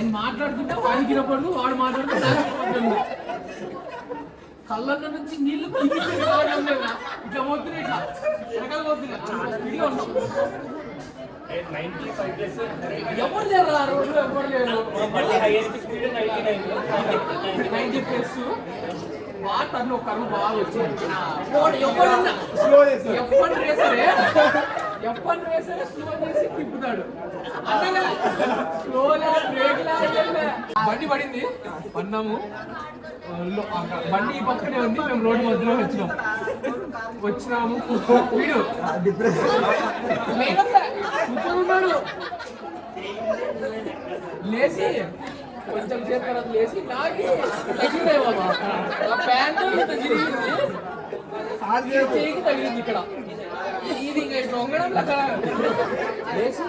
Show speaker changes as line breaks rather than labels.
నేను మాట్లాడుతుంటే వాడికి పడు, వాడు మాట్లాడుతుంటే కళ్ళ నుంచి నీళ్లు ఇట్లా పోతున్నాయి, ఇట్లా వెనకాల పోతున్నాయి. వీడియో ఉన్నాం. ఎవరు లేరు ఆ రోడ్లు, ఎవరు లేరు. 90 ప్లస్ వాటర్ ఒక కళ్ళు బాగా వచ్చింది. ఎప్పటి రేసరే స్లో చేసి తిప్పుతాడు. స్లోలా బ్రేక్ బండి పడింది, పన్నాము. బండి ఈ పక్కనే ఉంది, మేము రోడ్డు మధ్యలో వచ్చినాము. వీడు ఉన్నాడు. లేచి కొంచెం సేపు తర్వాత లేచి నాకి తగిలినాయి బాబా. ప్యాంటు ఇంత తిరిగింది, చేయికి తగిలింది ఇక్కడ. ఇది ఇంకా వంగడం లేచి